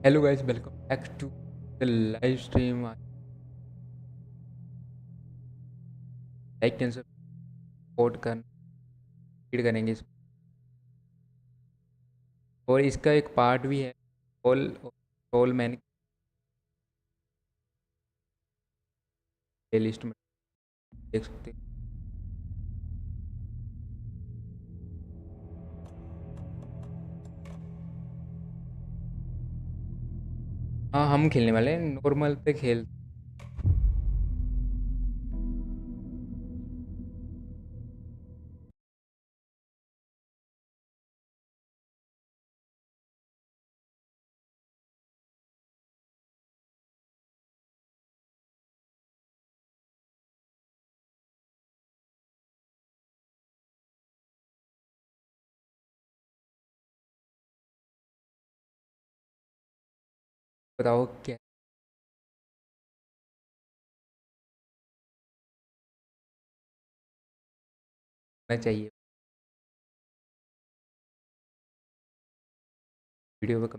Hello guys, welcome back to the live stream. Like can support करना read करेंगे और इसका एक पार्ट भी है। रोल रोल मैंने प्ले लिस्ट में देख सकते हैं। हाँ, हम खेलने वाले हैं नॉर्मल पे खेल। बताओ क्या होना चाहिए वीडियो पे।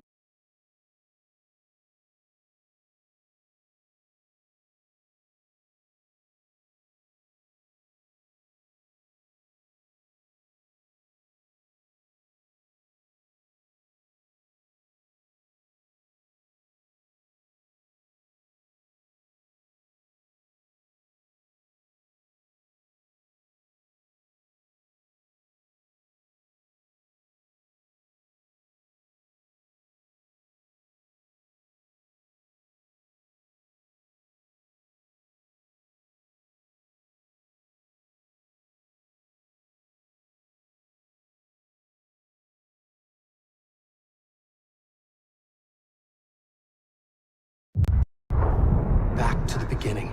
Back to the beginning.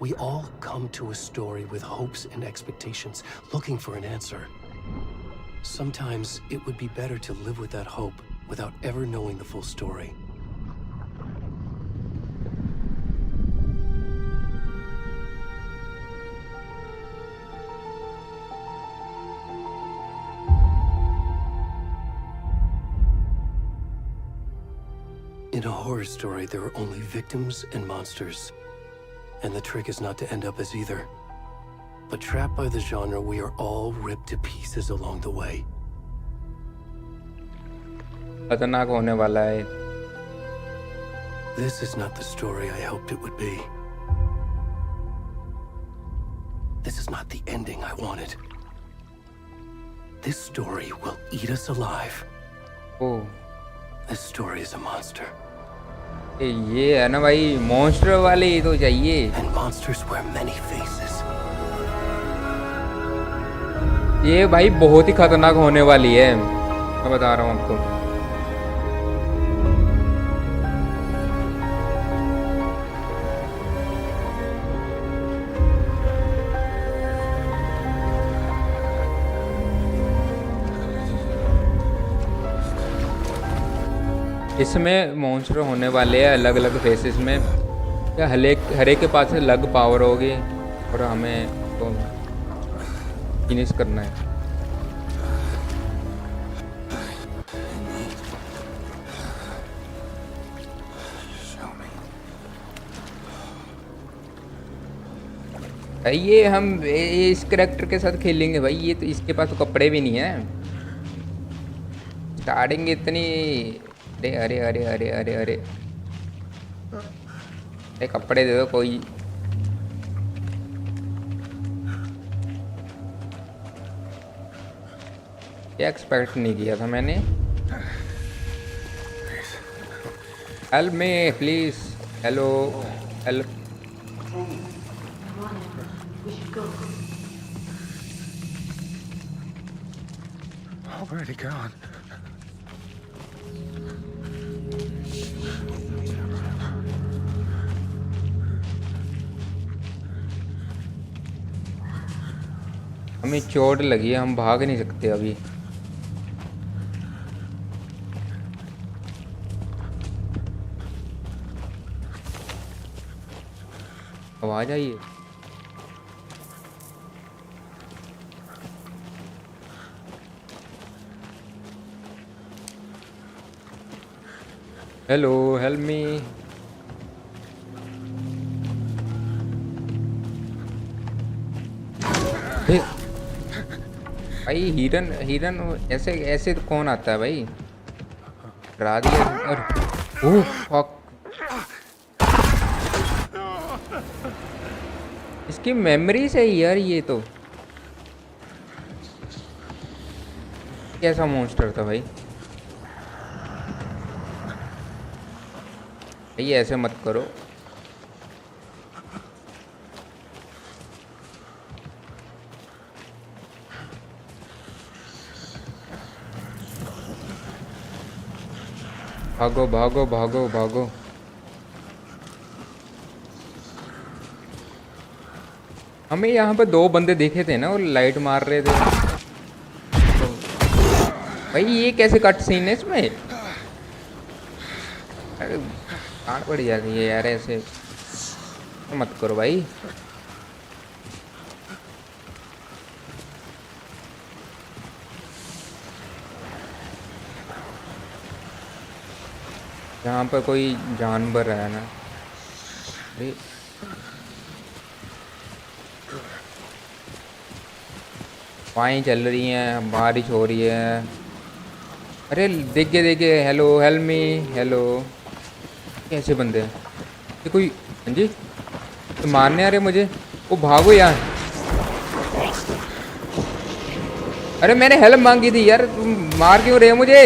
We all come to a story with hopes and expectations, looking for an answer. Sometimes it would be better to live with that hope without ever knowing the full story. In a horror story, there are only victims and monsters. And the trick is not to end up as either. But trapped by the genre, we are all ripped to pieces along the way. खतरनाक होने वाला है। This is not the story I hoped it would be. This is not the ending I wanted. This story will eat us alive. Oh, This story is a monster. ये है ना भाई, monster वाले ही तो चाहिए। And monsters wear many faces. ये भाई बहुत ही खतरनाक होने वाली है, मैं बता रहा हूँ आपको। इसमें मॉन्स्टर होने वाले हैं अलग अलग फेसेस में। या हर एक के पास अलग पावर होगी और हमें तो फिनिश करना है। भाई ये हम इस करेक्टर के साथ खेलेंगे भाई। ये तो इसके पास तो कपड़े भी नहीं है। स्टार्टिंग इतनी अरे अरे अरे अरे अरे अरे अरे कपड़े दे दो कोई। क्या एक्सपेक्ट नहीं किया था मैंने। Help me please. Hello help. Already gone. हमें चोट लगी है, हम भाग नहीं सकते अभी। आवाज आई है। Hello help me. भाई हिरन हिरन ऐसे ऐसे तो कौन आता है भाई? डरा दिया और ओह फक। इसकी मेमोरी से ही यार, ये तो कैसा मॉन्स्टर था भाई? भाई ऐसे मत करो। भागो भागो भागो भागो। हमें यहाँ पे 2 बंदे देखे थे ना, वो लाइट मार रहे थे तो। भाई ये कैसे कट सीन है इसमें? अरे गांड पड़ जाती है यार ऐसे, मत करो भाई। यहाँ पर कोई जानवर है ना? अरे हवाएं चल रही हैं, बारिश हो रही है। अरे देखिए देखिए, हेलो हेल्प मी, हेलो। कैसे बंदे हैं ये? कोई हाँ जी, तो मारने आ रहे मुझे। वो भागो यार। अरे मैंने हेल्प मांगी थी यार, तुम मार क्यों रहे हो मुझे?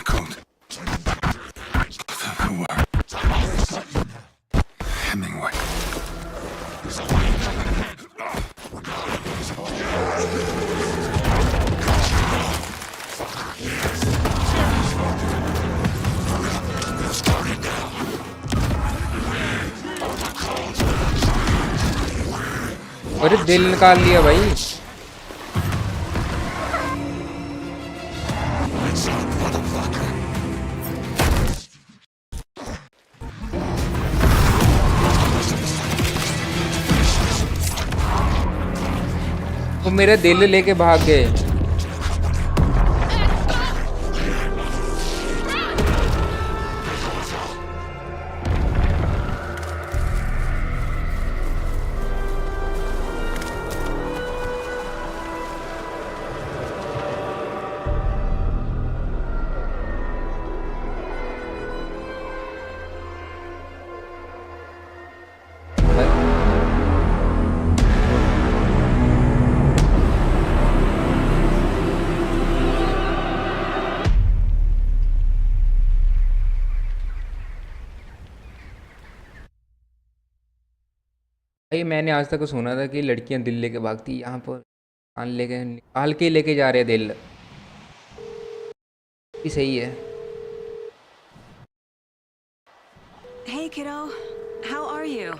Cold. Hemingway. अरे दिल निकाल लिया भाई। वो मेरा दिल लेके भाग गए। भाई मैंने आज तक सुना था कि लड़कियां दिल लेके भागती, यहाँ पर कान लेके निकाल के लेके जा रहे दिल। ये सही है। Hey kiddo, how are you?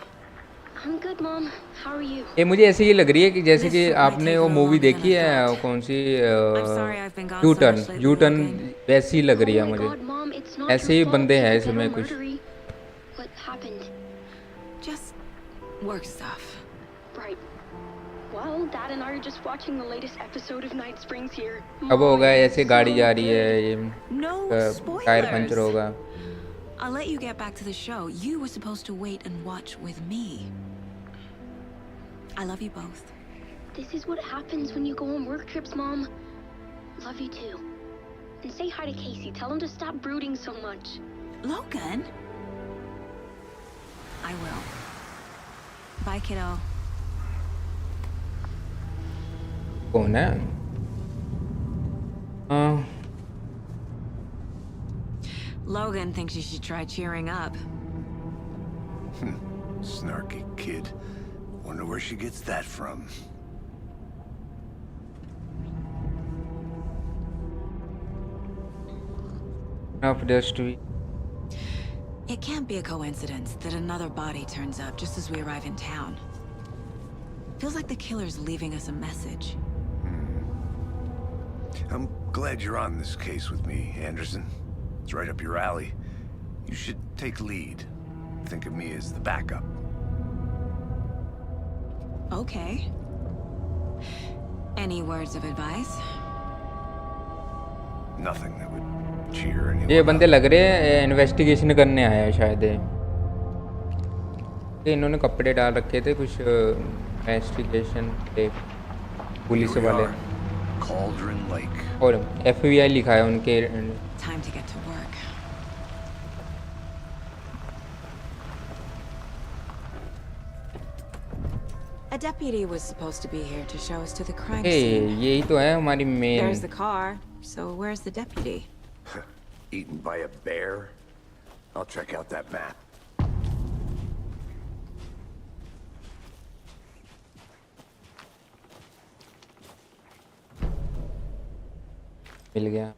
I'm good, Mom. How are you? ये मुझे ऐसे ये लग रही है कि जैसे This कि trip might आपने take वो a little movie longer than देखी I है, thought. कौन सी I'm sorry I've been gone you so turn, much lately, U turn Logan. वैसी लग रही है Oh my मुझे। God, Mom, it's not ऐसे your ही fault. बंदे हैं People get इसमें all कुछ। murdery. What happened? Just work stuff. Right. Well, Dad and I are just watching the latest episode of Night Springs here. अब होगा Mom, ऐसे गाड़ी so जा रही है, good. ये No टायर पंचर spoilers. होगा। I'll let you get back to the show. You were supposed to wait and watch with me. I love you both. This is what happens when you go on work trips, Mom. Love you too. And say hi to Casey. Tell him to stop brooding so much. Logan? I will. Bye, kiddo. कौन है? हाँ Logan thinks you should try cheering up. Snarky kid. Wonder where she gets that from. enough just we It can't be a coincidence that another body turns up just as we arrive in town. Feels like the killer's leaving us a message. I'm glad you're on this case with me, Anderson. It's right up your alley. You should take lead. Think of me as the backup. Okay. Any words of advice? Nothing that would cheer anyone ये up. बंदे लग रहे हैं investigation करने आए हैं शायद ये इन्होंने कपड़े डाल रखे थे कुछ इन्वेस्टिगेशन पे पुलिस Here we वाले are. Cauldron Lake. और FBI लिखा है उनके Time to get to work. A deputy was supposed to be here to show us to the crime scene. यही तो है हमारी There's the main car, so where's the deputy? Eaten by a bear? I'll check out that map. मिल गया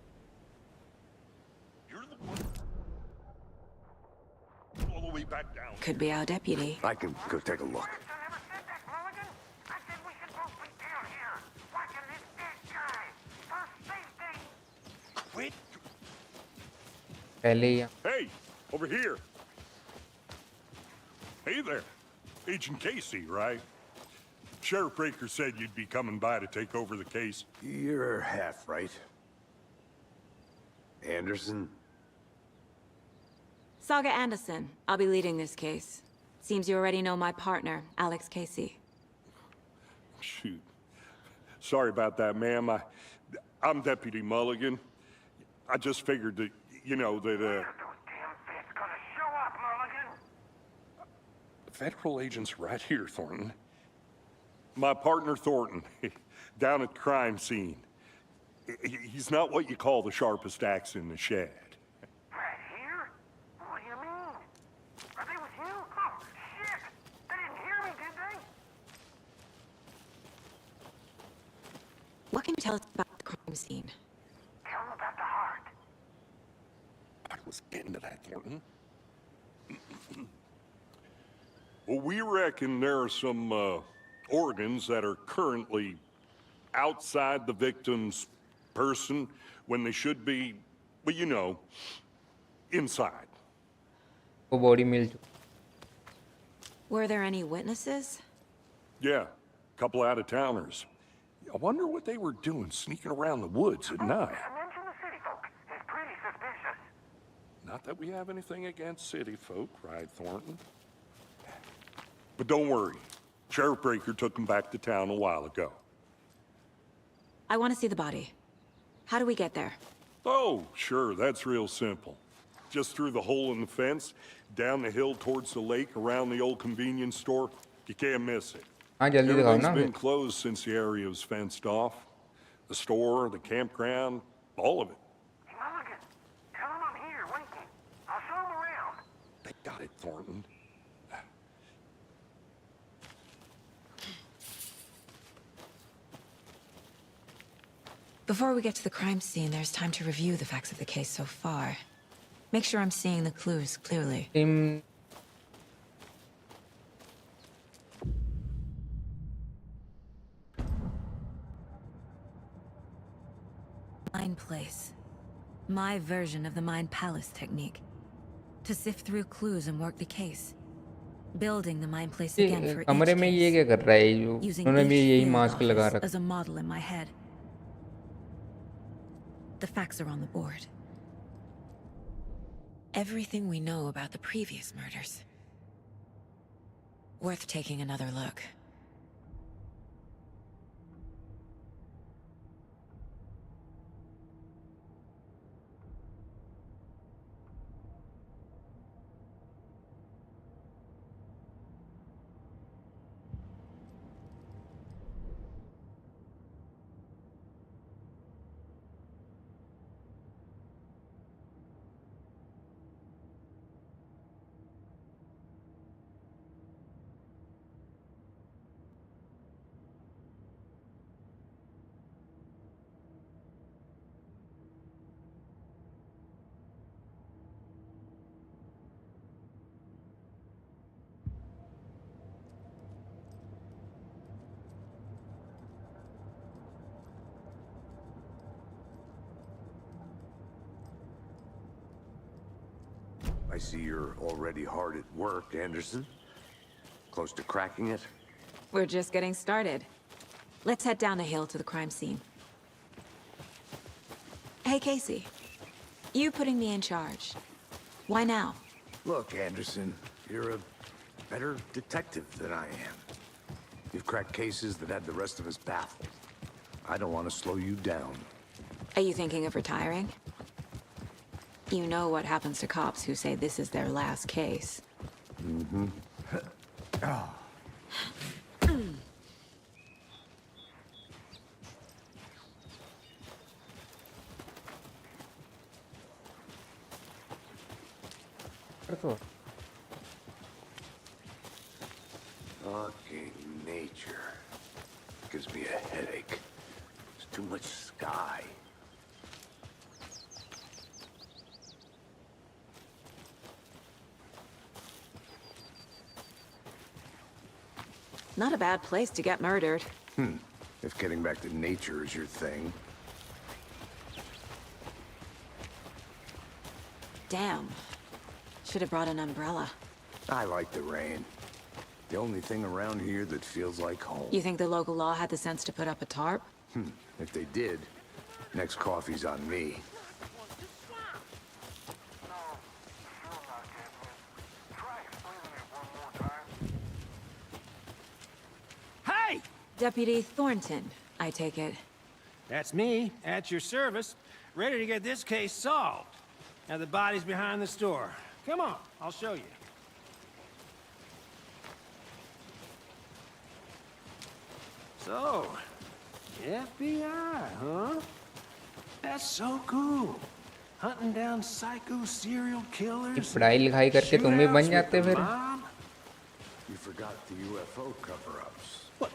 All the way back down. Could be our deputy. I can go take a look. Quit. पहले ही Hey, over here. Hey there. Agent Casey, right? Sheriff Breaker said you'd be coming by to take over the case. You're half right. Anderson? Saga Anderson. I'll be leading this case. Seems you already know my partner, Alex Casey. Shoot. Sorry about that, ma'am. I'm Deputy Mulligan. I just figured that, you know, that, Federal agents right here, Thornton. My partner, Thornton, down at the crime scene. He's not what you call the sharpest axe in the shed. Right here? What do you mean? Are they with you? Oh, shit! They didn't hear me, did they? What can you tell us about the crime scene? Tell them about the heart. I was getting to that, Thornton. Well, we reckon there are some organs that are currently outside the victim's person when they should be, well, you know, inside. वो body मिल चुकी Were there any witnesses? Yeah, a couple out-of-towners. I wonder what they were doing sneaking around the woods at night. Mention the city folk. It's pretty suspicious. Not that we have anything against city folk, right, Thornton? But don't worry. Sheriff Breaker took them back to town a while ago. I want to see the body. How do we get there? Oh, sure, that's real simple. Just through the hole in the fence, down the hill towards the lake, around the old convenience store. You can't miss it. हाँ जल्दी दिखाओ Everything's ना been closed since the area was fenced off. The store, the campground, all of it. Mulligan, tell them I'm here, waiting. I'll show them around. They got it, Thornton. Before we get to the crime scene, there's time to review the facts of the case so far. Make sure I'm seeing the clues clearly. Team Mind place. My version of the Mind Palace technique. To sift through clues and work the case. Building the Mind Place again for कमरे each में ये case. क्या कर रहा है ये जो Using उन्होंने भी each यही field मास्क लगा office रखा as a model in my head. The facts are on the board. Everything we know about the previous murders. Worth taking another look. I see you're already hard at work, Anderson. Close to cracking it? We're just getting started. Let's head down the hill to the crime scene. Hey, Casey. You putting me in charge. Why now? Look, Anderson, you're a better detective than I am. You've cracked cases that had the rest of us baffled. I don't want to slow you down. Are you thinking of retiring? You know what happens to cops who say this is their last case. Mm-hmm. Fucking nature. Gives me a headache. There's too much sky. Not a bad place to get murdered. If getting back to nature is your thing. Damn. Should have brought an umbrella. I like the rain. The only thing around here that feels like home. You think the local law had the sense to put up a tarp? If they did, next coffee's on me. Hey! Deputy Thornton, I take it. That's me, at your service, ready to get this case solved. Now the body's behind the store. Come on, I'll show you. So, FBI, huh? That's so cool. Hunting down psycho serial killers. पढ़ाई लिखाई करके तुम भी बन shootouts जाते with the फिर mob. You forgot the UFO cover-ups. What?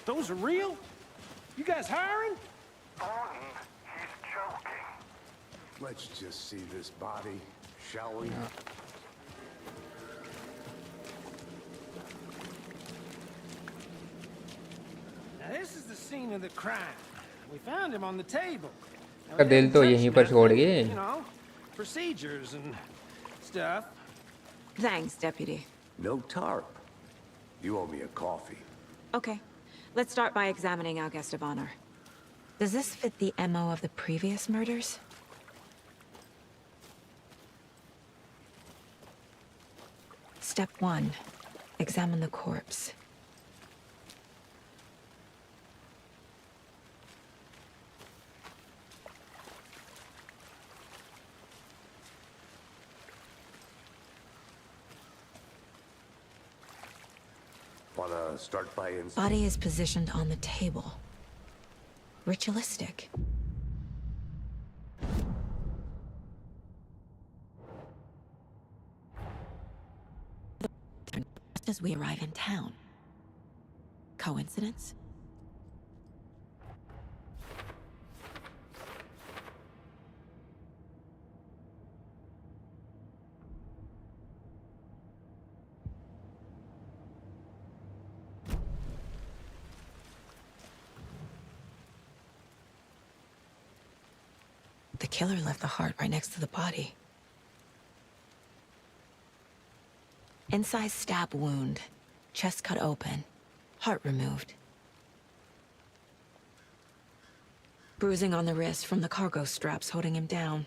Those are real? You guys hiring? Thornton, he's joking. Let's just see this body, shall we? Now this is the scene of the crime. We found him on the table. Now, का we दिल didn't तो touch यहीं पर nothing, छोड़ गए you know, procedures and stuff. Thanks, Deputy. No tarp. You owe me a coffee. Okay. Let's start by examining our guest of honor. Does this fit the MO of the previous murders? Step 1. Examine the corpse. Wanna start by Body is positioned on the table. Ritualistic. Just as we arrive in town. Coincidence? The killer left the heart right next to the body. Incised stab wound. Chest cut open. Heart removed. Bruising on the wrist from the cargo straps holding him down.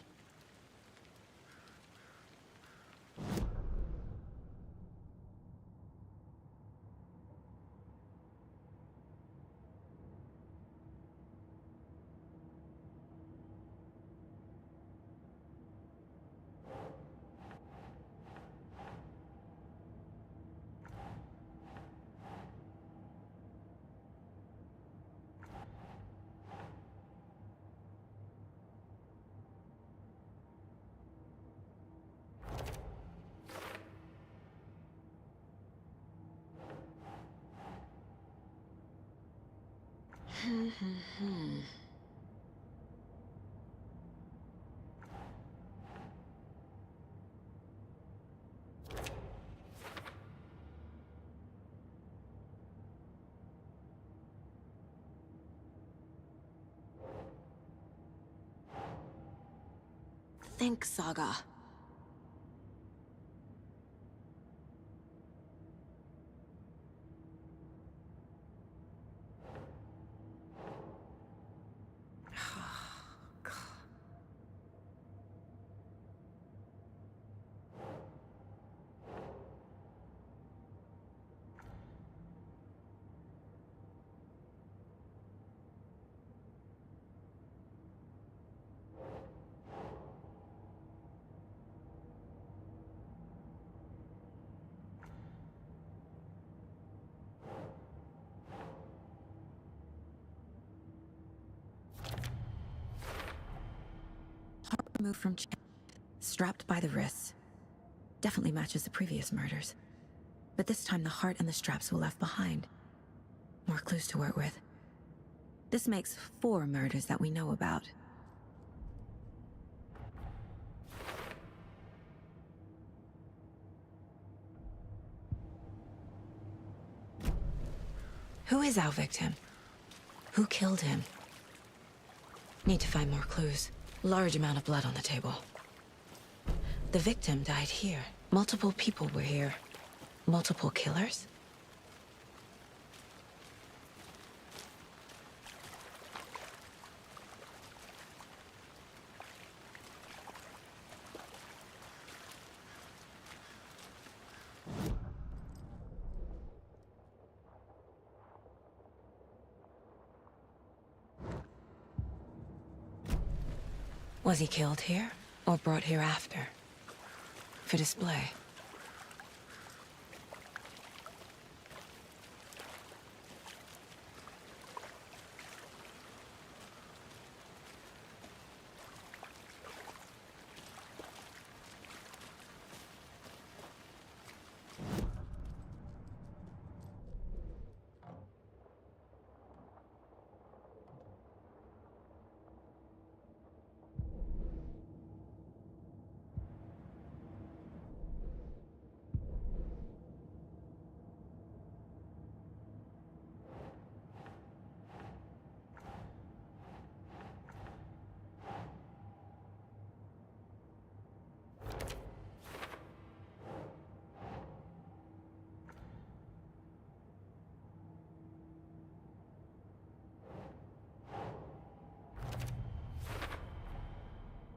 Think, Saga. Removed from strapped by the wrists. Definitely matches the previous murders. But this time the heart and the straps were left behind. More clues to work with. This makes 4 murders that we know about. Who is our victim? Who killed him? Need to find more clues. Large amount of blood on the table. The victim died here. Multiple people were here. Multiple killers? Was he killed here, or brought here after? For display?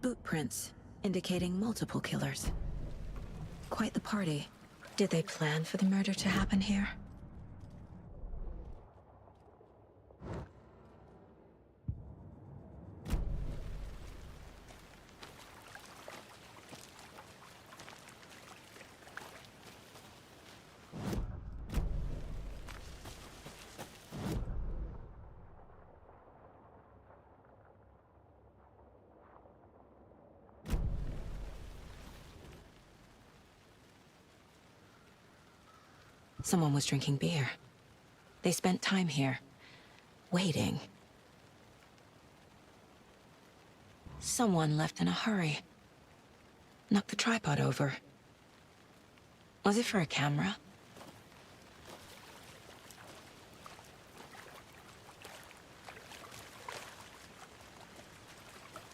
Boot prints, indicating multiple killers. Quite the party. Did they plan for the murder to happen here? Someone was drinking beer. They spent time here, waiting. Someone left in a hurry. Knocked the tripod over. Was it for a camera?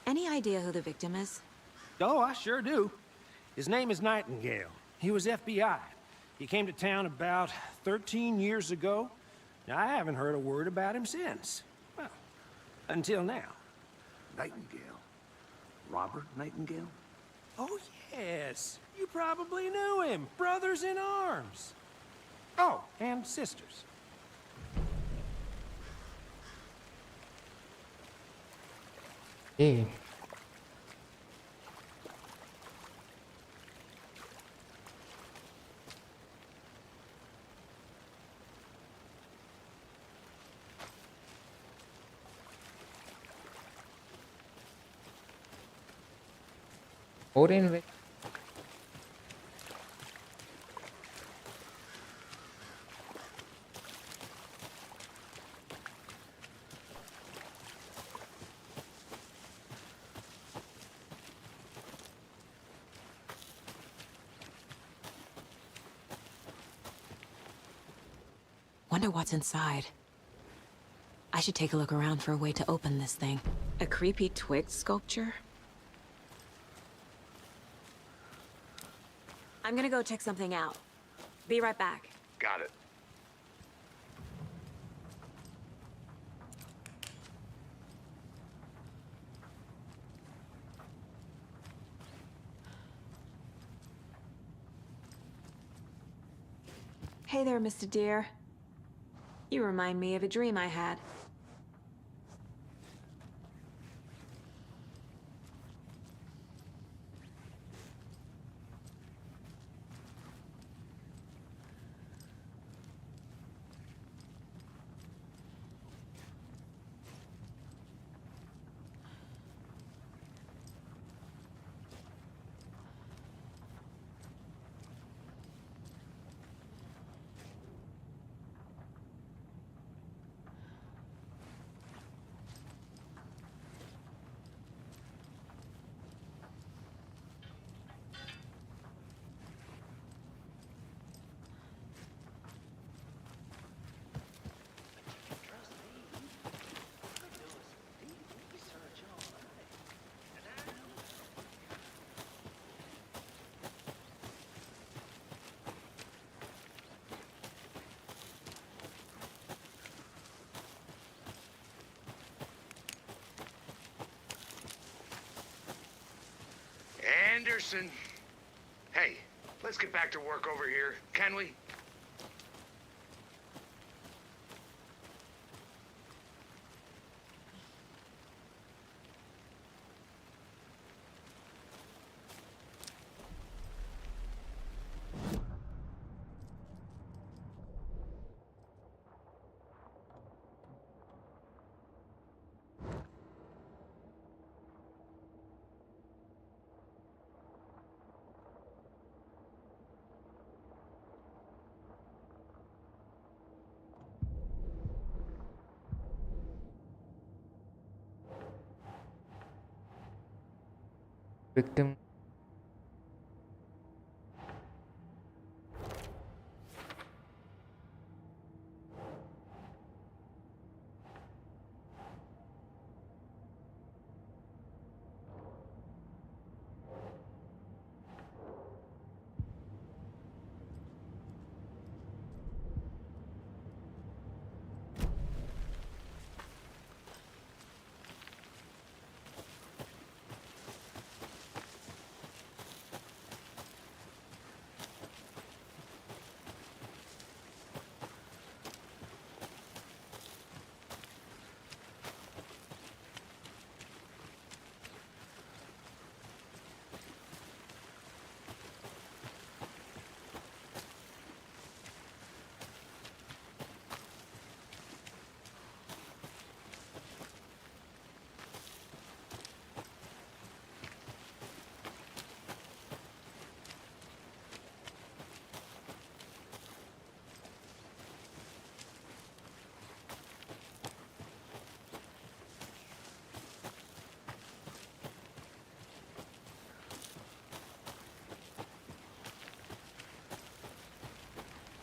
Any idea who the victim is? Oh, I sure do. His name is Nightingale. He was FBI. He came to town about 13 years ago. Now, I haven't heard a word about him since. Well, until now. Nightingale? Robert Nightingale? Oh, yes. You probably knew him. Brothers in arms. Oh, and sisters. Hey. और इन Wonder what's inside. I should take a look around for a way to open this thing. A creepy twig sculpture? I'm gonna go check something out. Be right back. Got it. Hey there, Mr. Deer. You remind me of a dream I had. Anderson. Hey, let's get back to work over here, can we? Victim.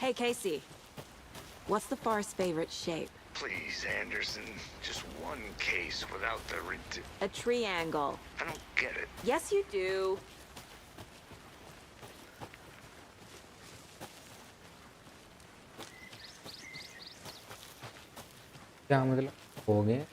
Hey, Casey. What's the far's favorite shape? Please, Anderson. Just one case without the A triangle. I don't get it. Yes, you do. क्या मतलब हो गए?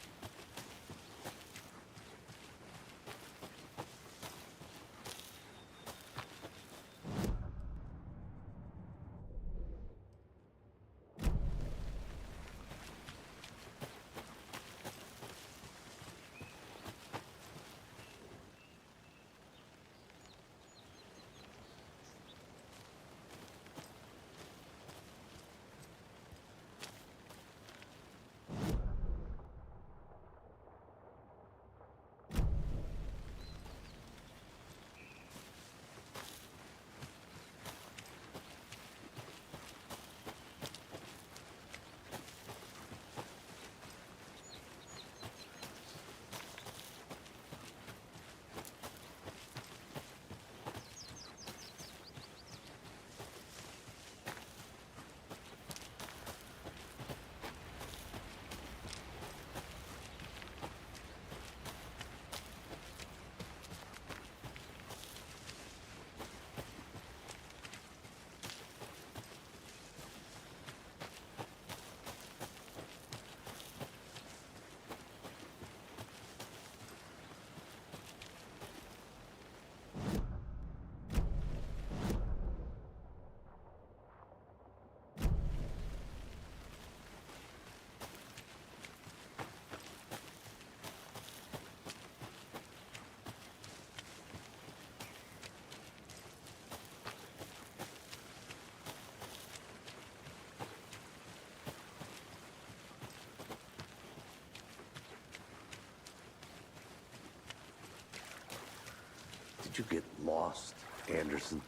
Did you get lost, Anderson?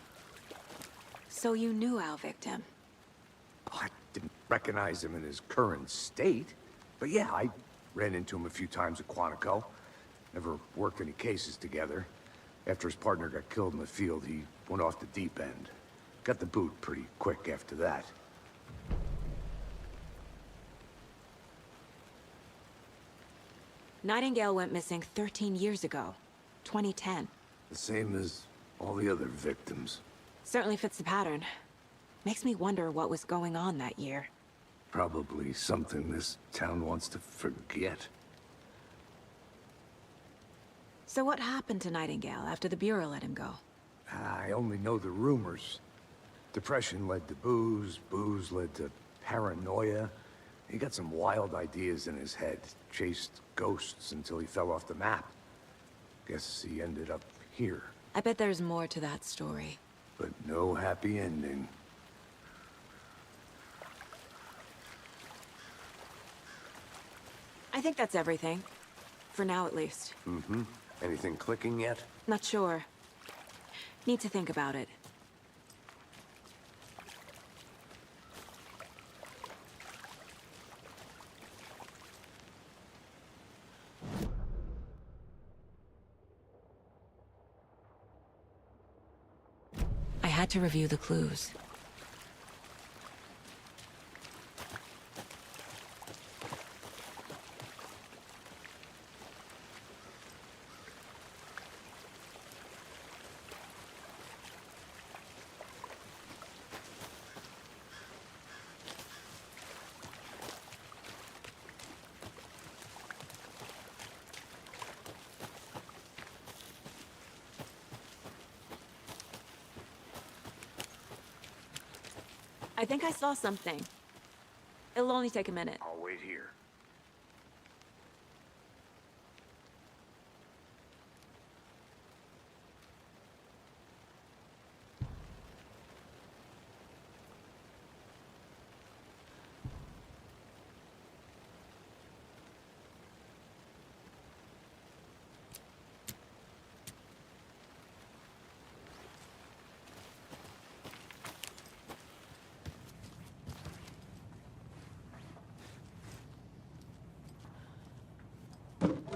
So you knew our victim. I didn't recognize him in his current state. But yeah, I ran into him a few times at Quantico. Never worked any cases together. After his partner got killed in the field, he went off the deep end. Got the boot pretty quick after that. Nightingale went missing 13 years ago. 2010. The same as all the other victims. Certainly fits the pattern. Makes me wonder what was going on that year. Probably something this town wants to forget. So what happened to Nightingale after the Bureau let him go? I only know the rumors. Depression led to booze, booze led to paranoia. He got some wild ideas in his head, chased ghosts until he fell off the map. Guess he ended up here, I bet there's more to that story. but no happy ending. I think that's everything. For now, at least. Mm-hmm. Anything clicking yet? Not sure. Need to think about it. I had to review the clues. I think I saw something. It'll only take a minute. I'll wait here.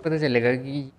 पता चलेगा कि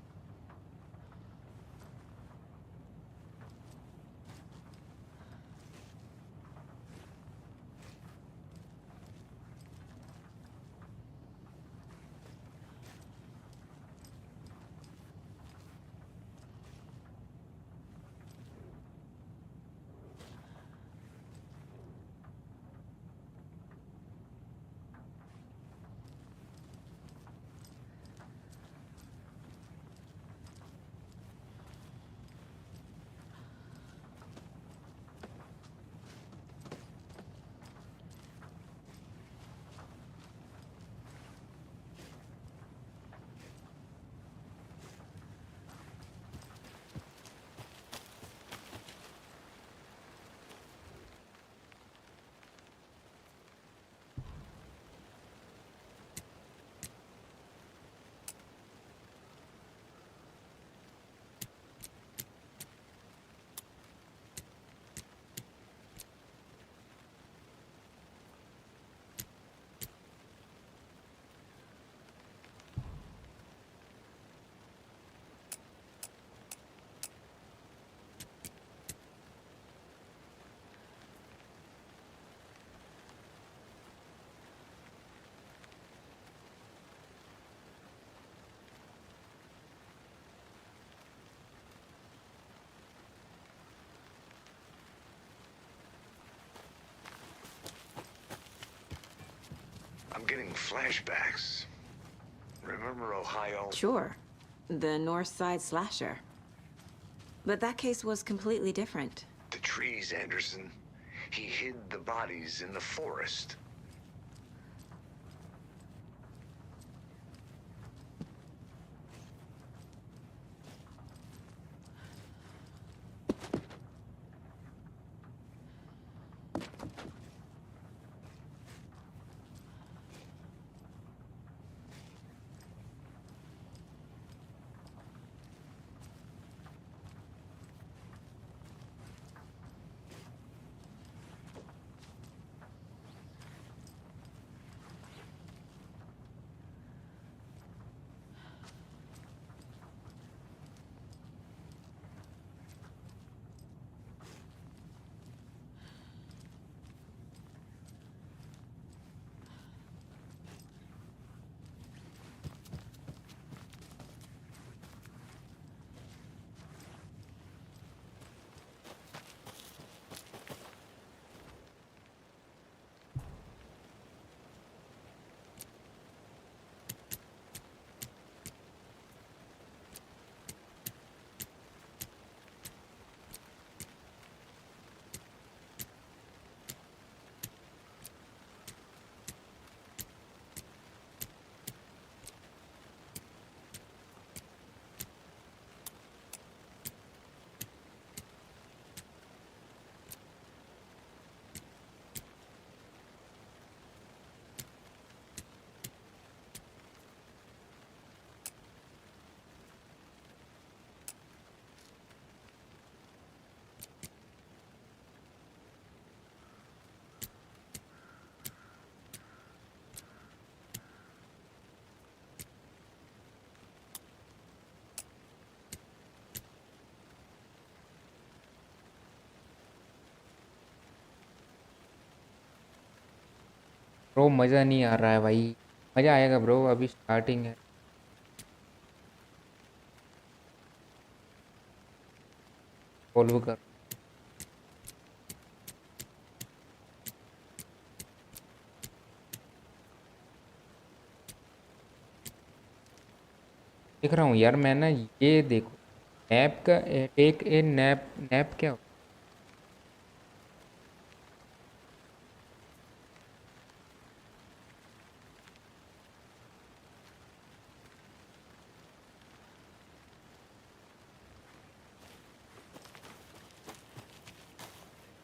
I'm getting flashbacks. Remember Ohio? Sure. The North Side slasher. But that case was completely different. The trees, Anderson. He hid the bodies in the forest. Bro मज़ा नहीं आ रहा है भाई। मज़ा आएगा ब्रो, अभी स्टार्टिंग है। फॉलो कर। देख रहा हूँ यार मैं ना, ये देखो नैप का, टेक ए नैप, नैप क्या हो?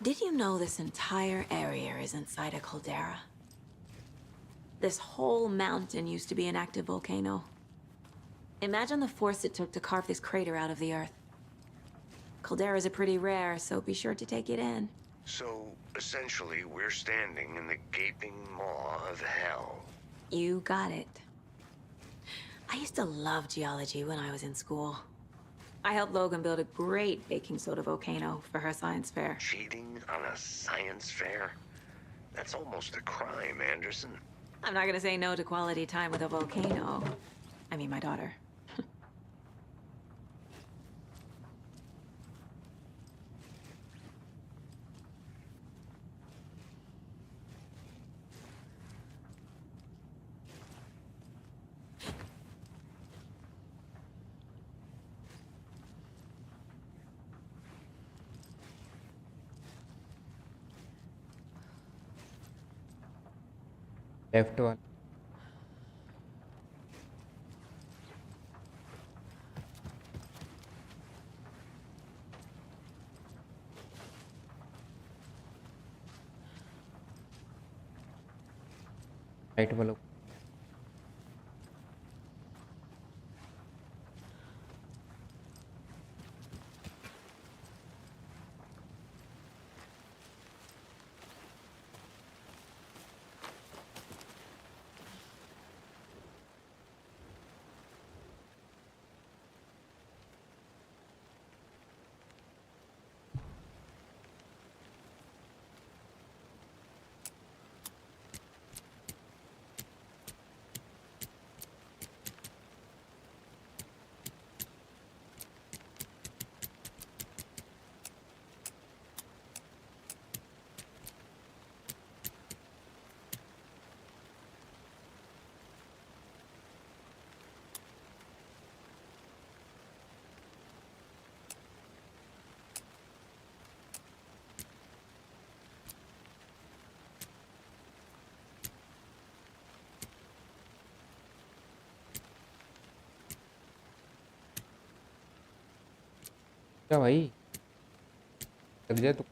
Did you know this entire area is inside a caldera? This whole mountain used to be an active volcano. Imagine the force it took to carve this crater out of the earth. Calderas are pretty rare, so be sure to take it in. So, essentially, we're standing in the gaping maw of hell. You got it. I used to love geology when I was in school. I helped Logan build a great baking soda volcano for her science fair. Cheating on a science fair? That's almost a crime, Anderson. I'm not gonna say no to quality time with a volcano. I mean, my daughter. Left वाला। Right वाला। क्या भाई, लग जाए तो।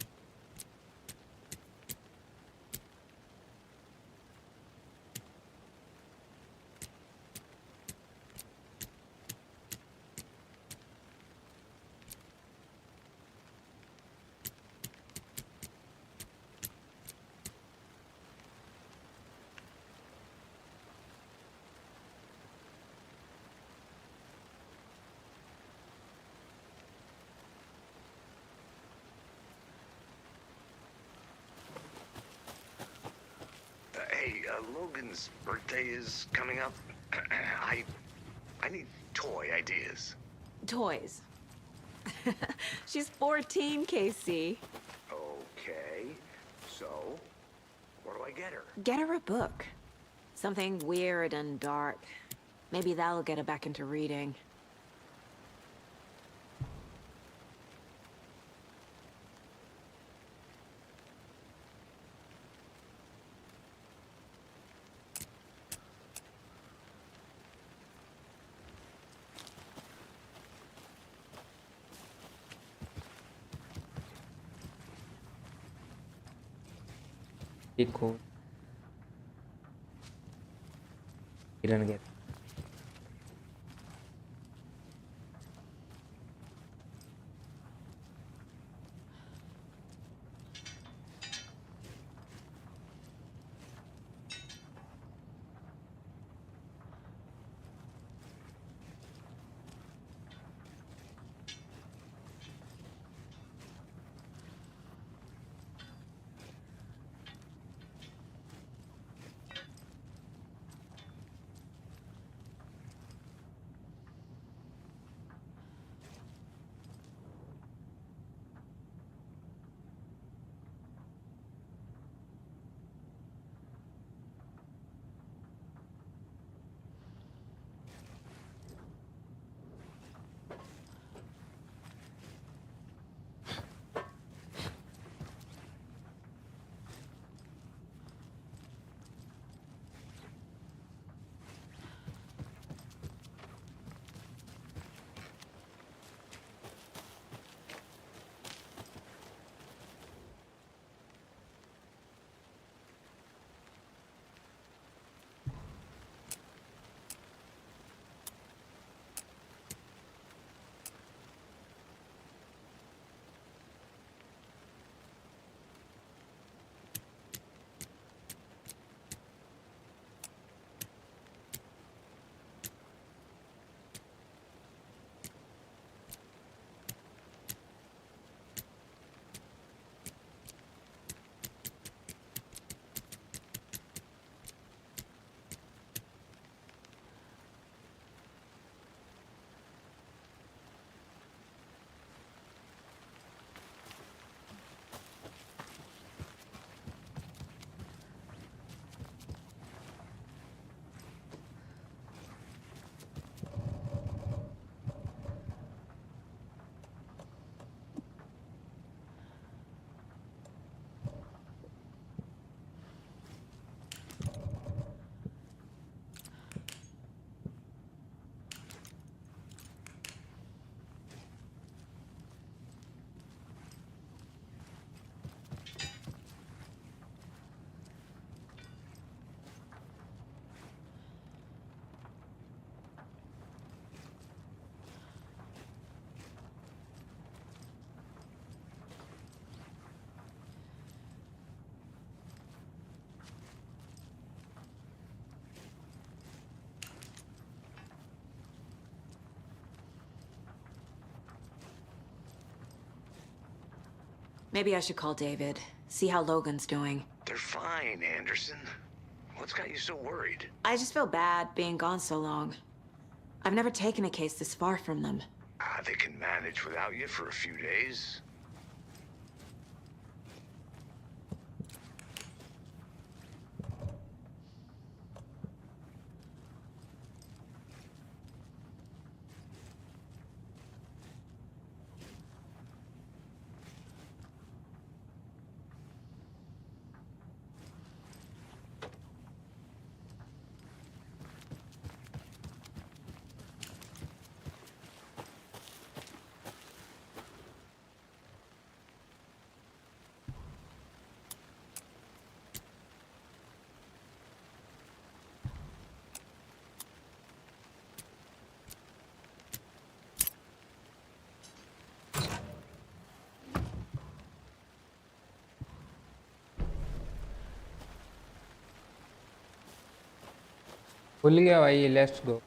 Hey, Logan's birthday is coming up. I need toy ideas. Toys. She's 14, Casey. Okay, so what do I get her? Get her a book. Something weird and dark. Maybe that'll get her back into reading. देखो किरण गया। Maybe I should call David, see how Logan's doing. They're fine, Anderson. What's got you so worried? I just feel bad being gone so long. I've never taken a case this far from them. They can manage without you for a few days. भूल गया भाई, let's go.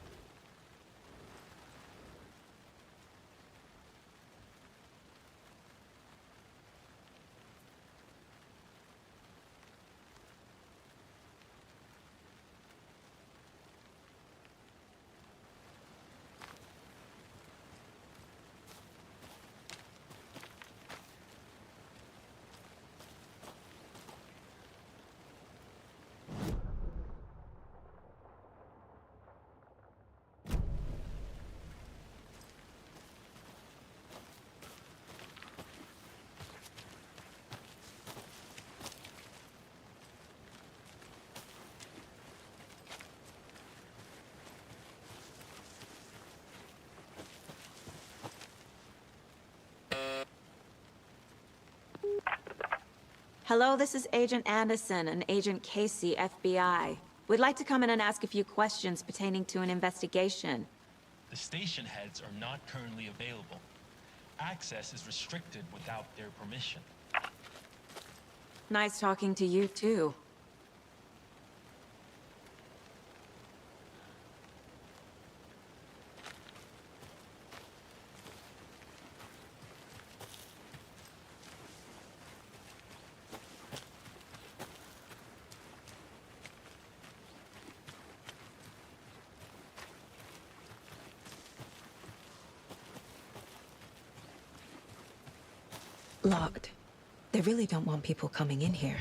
Hello, this is Agent Anderson and Agent Casey, FBI. We'd like to come in and ask a few questions pertaining to an investigation. The station heads are not currently available. Access is restricted without their permission. Nice talking to you, too. Locked. They really don't want people coming in here.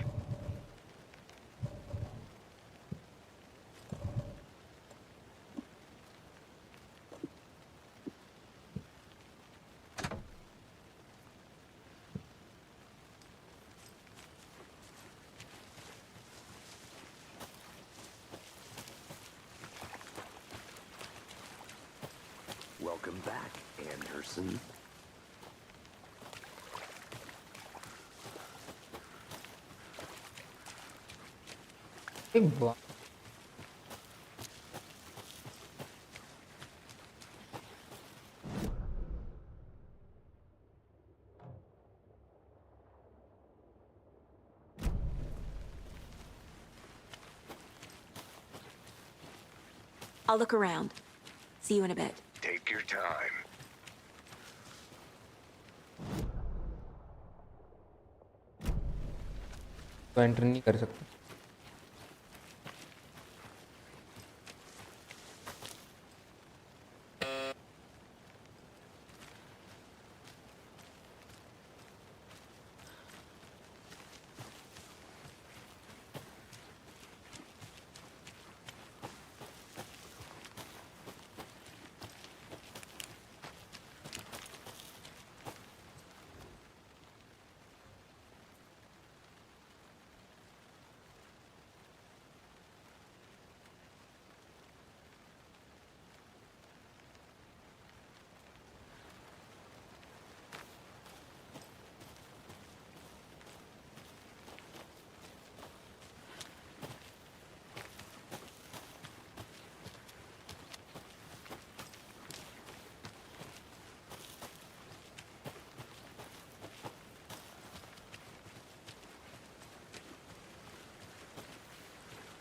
Welcome back, Anderson. वाह, I'll look around. See you in a bit. Take your time. तो enter नहीं कर सकते।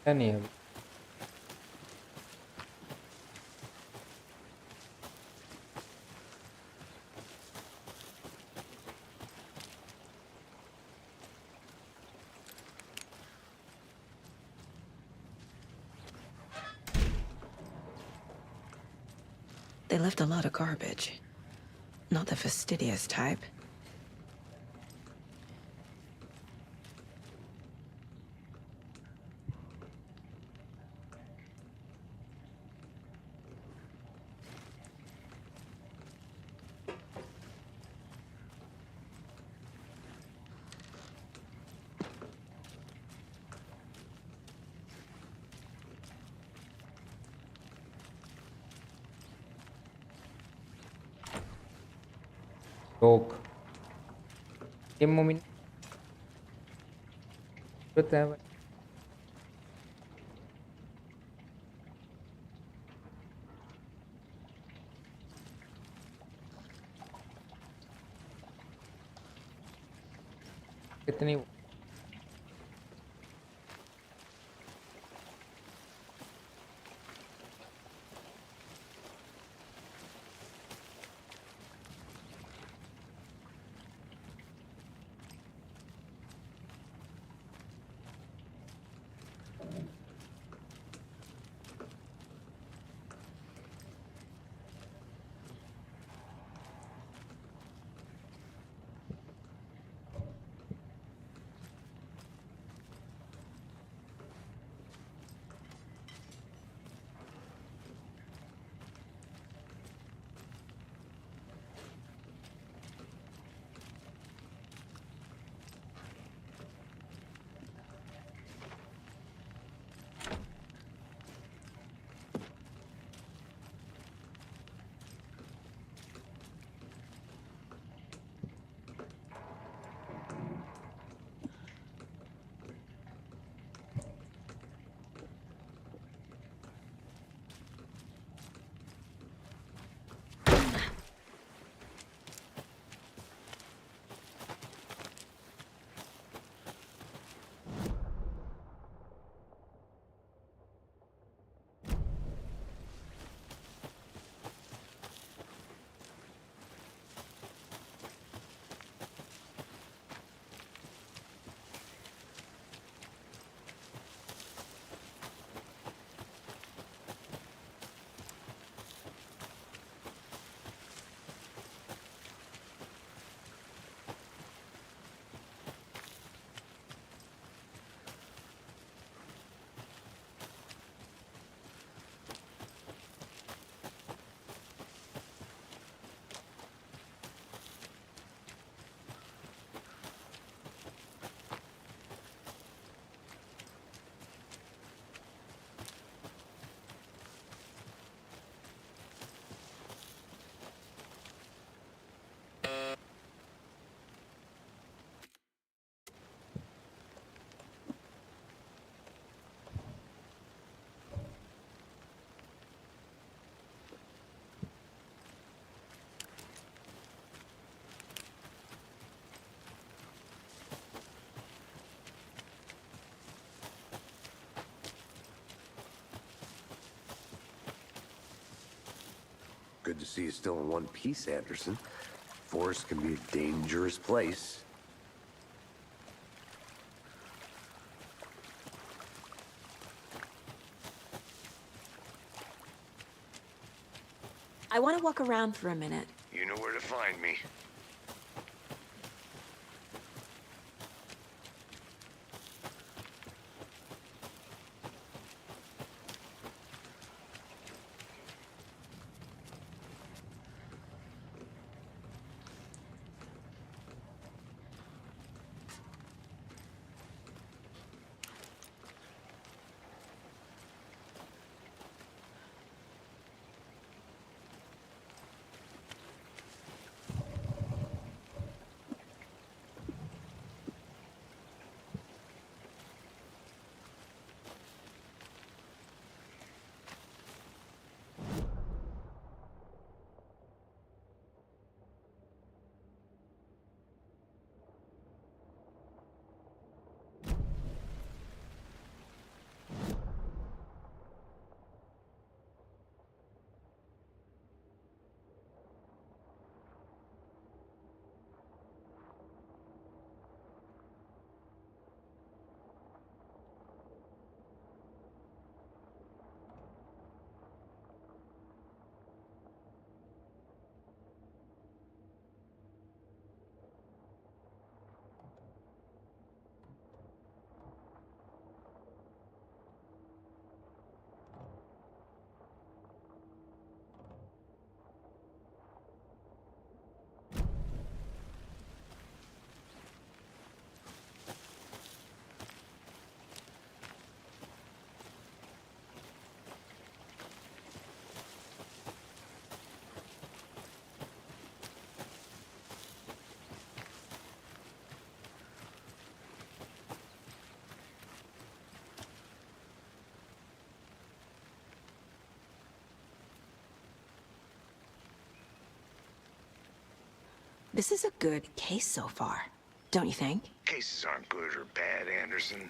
क्या नहीं है अभी। They left a lot of garbage. Not the fastidious type. लोग ये मोमिन होता है कितनी Good to see you still in one piece, Anderson. Forest can be a dangerous place. I want to walk around for a minute. You know where to find me. This is a good case so far, don't you think? Cases aren't good or bad, Anderson.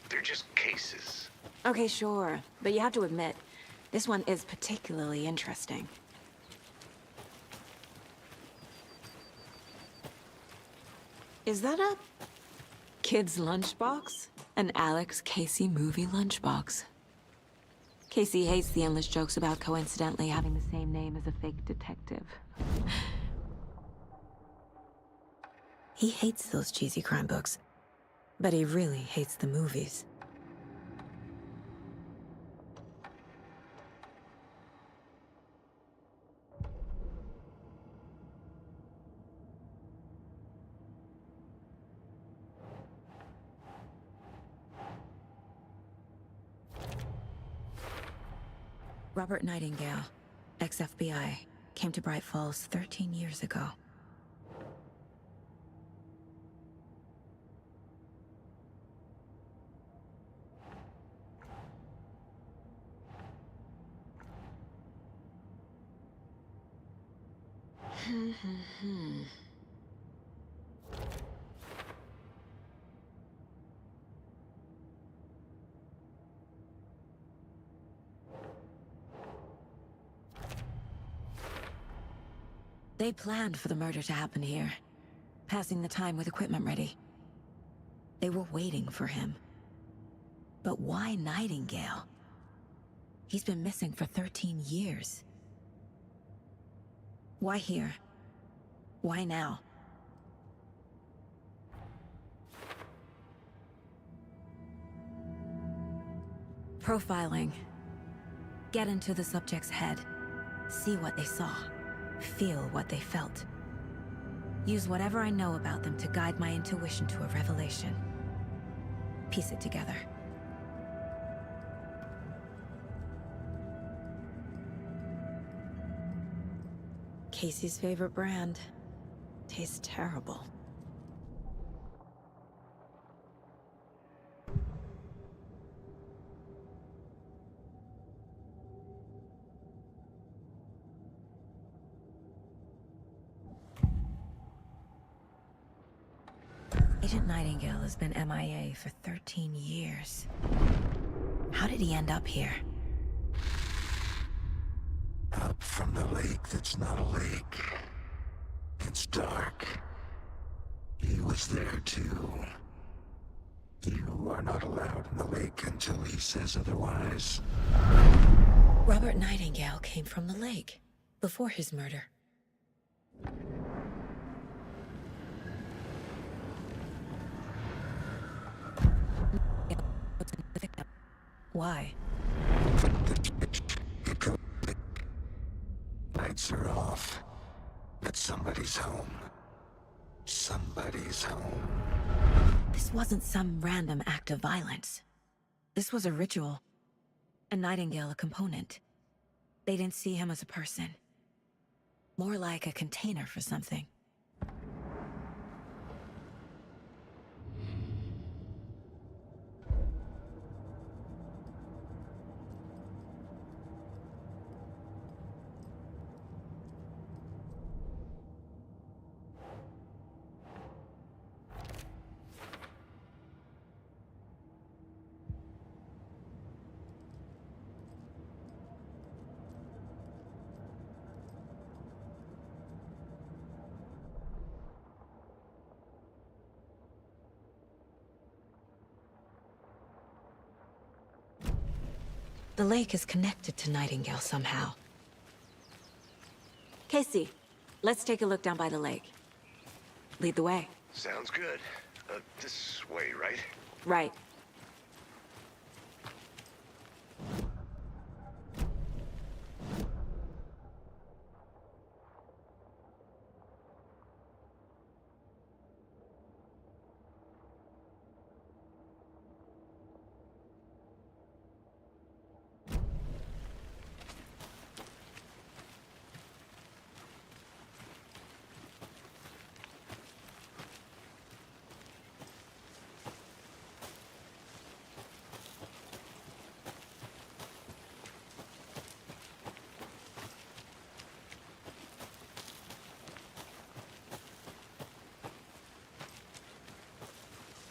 They're just cases. Okay, sure. But you have to admit, this one is particularly interesting. Is that a kid's lunchbox? An Alex Casey movie lunchbox. Casey hates the endless jokes about coincidentally having the same name as a fake detective. He hates those cheesy crime books, but he really hates the movies. Robert Nightingale, ex-FBI, came to Bright Falls 13 years ago. They planned for the murder to happen here, passing the time with equipment ready. They were waiting for him. But why Nightingale? He's been missing for 13 years. Why here? Why now? Profiling. Get into the subject's head. See what they saw. Feel what they felt. Use whatever I know about them to guide my intuition to a revelation. Piece it together. Casey's favorite brand. Tastes terrible. Agent Nightingale has been MIA for 13 years. How did he end up here? Up from the lake that's not a lake. It's dark. He was there too. You are not allowed in the lake until he says otherwise. Robert Nightingale came from the lake, before his murder. Why? Lights are off. But somebody's home. Somebody's home. This wasn't some random act of violence. This was a ritual. A Nightingale a component. They didn't see him as a person. More like a container for something. The lake is connected to Nightingale somehow. Casey, let's take a look down by the lake. Lead the way. Sounds good. This way, right? Right.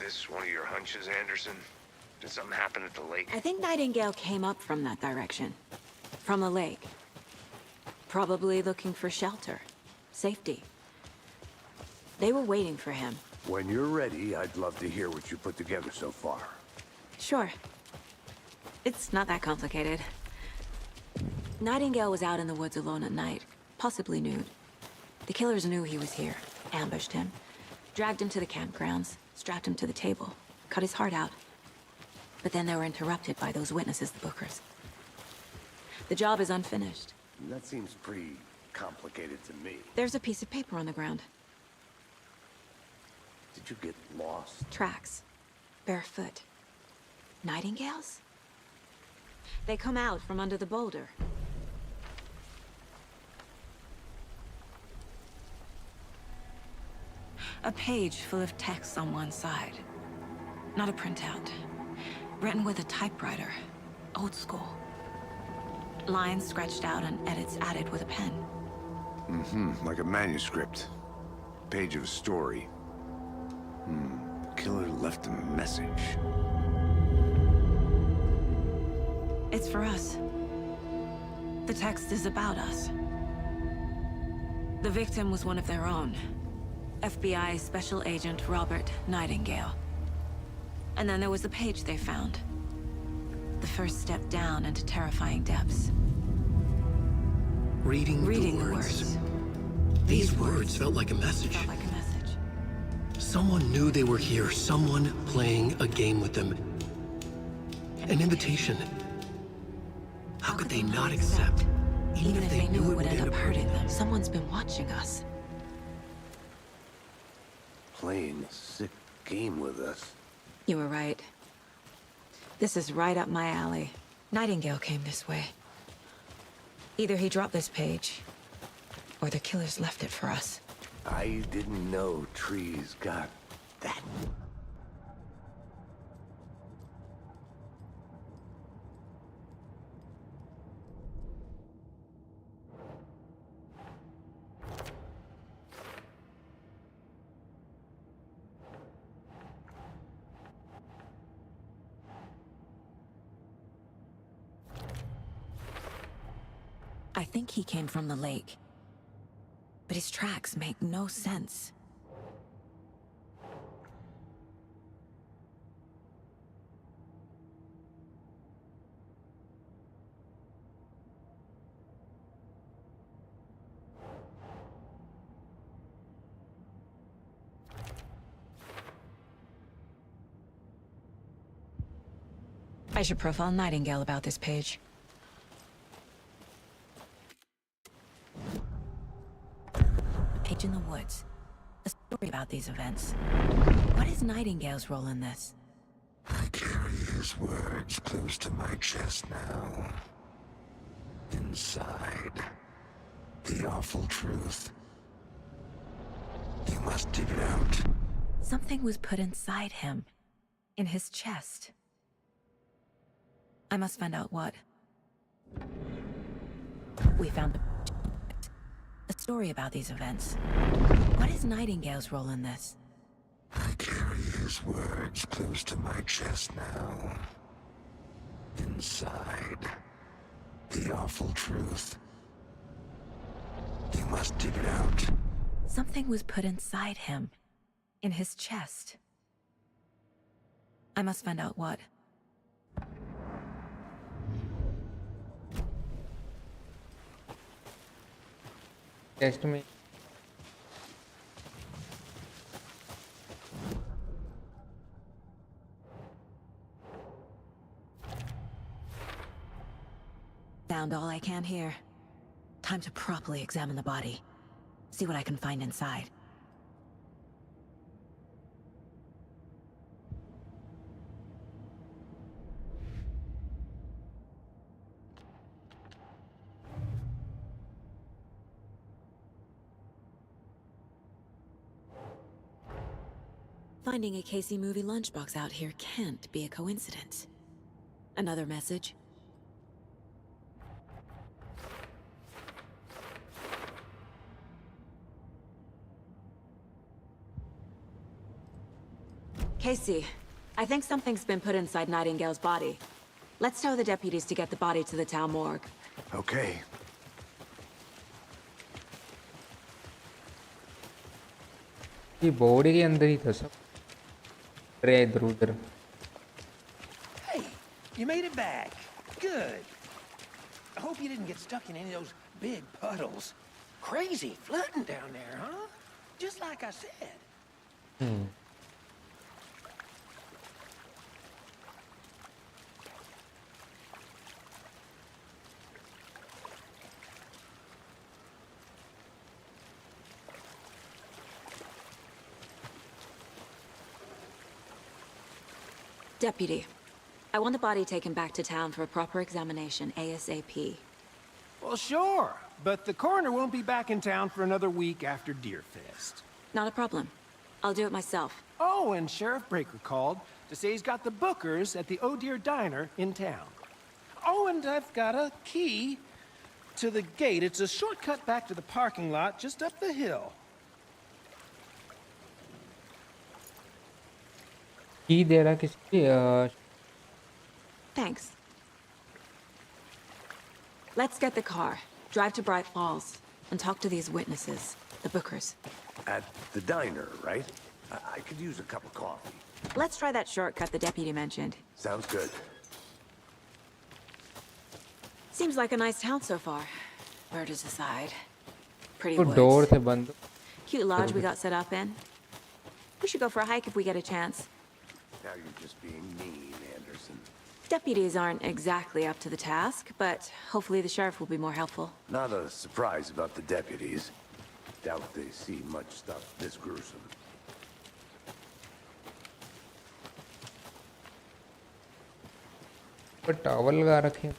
this one of your hunches, Anderson? Did something happen at the lake? I think Nightingale came up from that direction. From the lake. Probably looking for shelter. Safety. They were waiting for him. When you're ready, I'd love to hear what you put together so far. Sure. It's not that complicated. Nightingale was out in the woods alone at night, possibly nude. The killers knew he was here, ambushed him, dragged him to the campgrounds, strapped him to the table, cut his heart out. But then they were interrupted by those witnesses, the Bookers. The job is unfinished. That seems pretty complicated to me. There's a piece of paper on the ground. Did you get lost? Tracks. Barefoot. Nightingales? They come out from under the boulder. A page full of text on one side. Not a printout. Written with a typewriter. Old school. Lines scratched out and edits added with a pen. Mm-hmm, like a manuscript. Page of a story. The killer left a message. It's for us. The text is about us. The victim was one of their own. FBI Special Agent Robert Nightingale. And then there was the page they found. The first step down into terrifying depths. Reading the words. These words felt like a message. Felt like a message. Someone knew they were here, someone playing a game with them. An invitation. How could they not accept? Even if they knew it would end up hurting them. Someone's been watching us. Playing a sick game with us. You were right. This is right up my alley. Nightingale came this way. Either he dropped this page, or the killers left it for us. I didn't know trees got that. I think he came from the lake. But his tracks make no sense. I should profile Nightingale about this page. Page in the woods. A story about these events. What is Nightingale's role in this? I carry his words close to my chest now. Inside, the awful truth. You must dig it out. Something was put inside him. In his chest. I must find out what. We found a story about these events. What is Nightingale's role in this? I carry his words close to my chest now. Inside, the awful truth. You must dig it out. Something was put inside him. In his chest. I must find out what. Test me. Found all I can here. Time to properly examine the body. See what I can find inside. Finding a Casey movie lunchbox out here can't be a coincidence. Another message? Casey, I think something's been put inside Nightingale's body. Let's tell the deputies to get the body to the town morgue. Okay. ये body के अंदर ही था सब रे इधर उधर Hey, you made it back. Good. I hope you didn't get stuck in any of those big puddles. Crazy flooding down there, huh? Just like I said. Deputy, I want the body taken back to town for a proper examination, ASAP. Well, sure. But the coroner won't be back in town for another week after Deerfest. Not a problem. I'll do it myself. Oh, and Sheriff Breaker called to say he's got the Bookers at the Oh Dear Diner in town. Oh, and I've got a key to the gate. It's a shortcut back to the parking lot just up the hill. की दे रहा किसकी Thanks. Let's get the car, drive to Bright Falls, and talk to these witnesses, the Bookers. At the diner, right? I could use a cup of coffee. Let's try that shortcut the deputy mentioned. Sounds good. Seems like a nice town so far. Murders aside. Pretty वो woods. Door थे बंद Cute lodge we got set up in. We should go for a hike if we get a chance. Now you're just being mean, Anderson. Deputies aren't exactly up to the task, but hopefully the sheriff will be more helpful. Not a surprise about the deputies. Doubt they see much stuff this gruesome. पर towel लगा रखे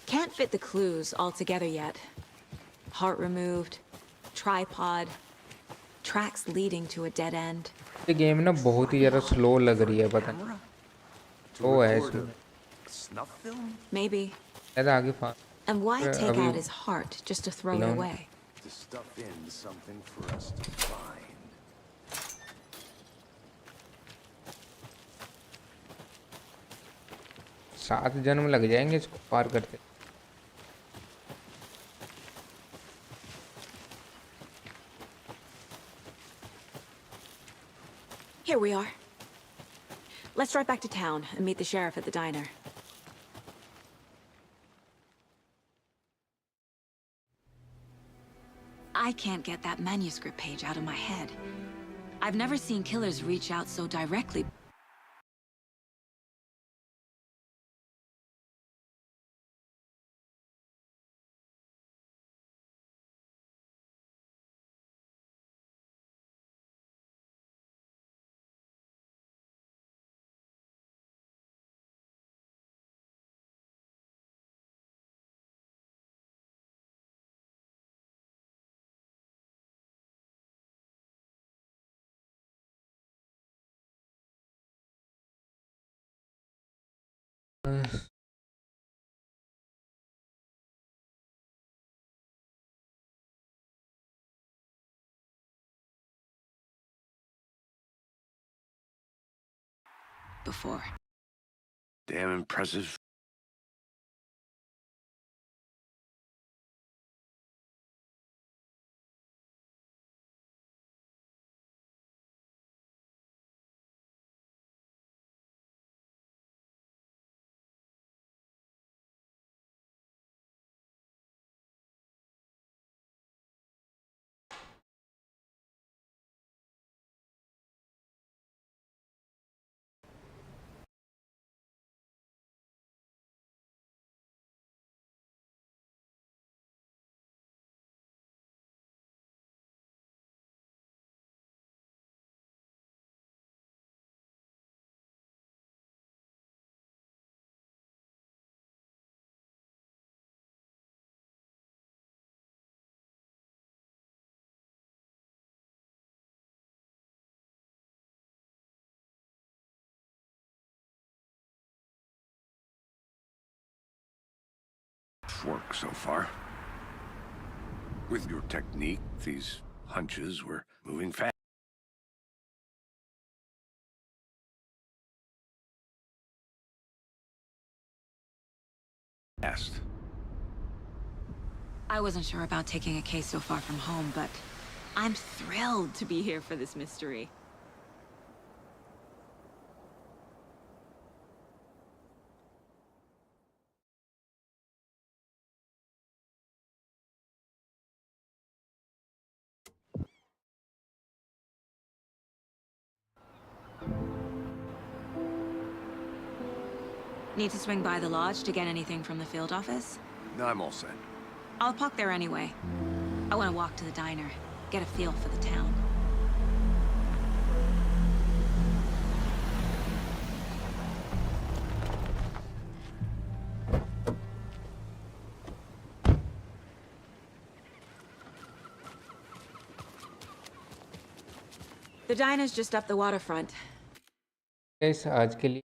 Can't fit the clues all together yet. Heart removed, tripod, tracks leading to a dead end. ये game ना बहुत ही ज़्यादा slow लग रही है पता नहीं वो है इसमें Snuff film? Maybe. ऐसा आगे फा And why take अभी out his heart just to throw it alone. away? To stuff in something for us to find. सात जन्म लग जाएंगे इसको पार करते Here we are. Let's drive back to town and meet the sheriff at the diner. I can't get that manuscript page out of my head. I've never seen killers reach out so directly. Before. Damn impressive. Work so far. With your technique, these hunches were moving fast. I wasn't sure about taking a case so far from home, but I'm thrilled to be here for this mystery. Need to swing by the lodge to get anything from the field office? No, I'm all set. I'll park there anyway. I want to walk to the diner, get a feel for the town. The diner's just up the waterfront. guys आज के लिए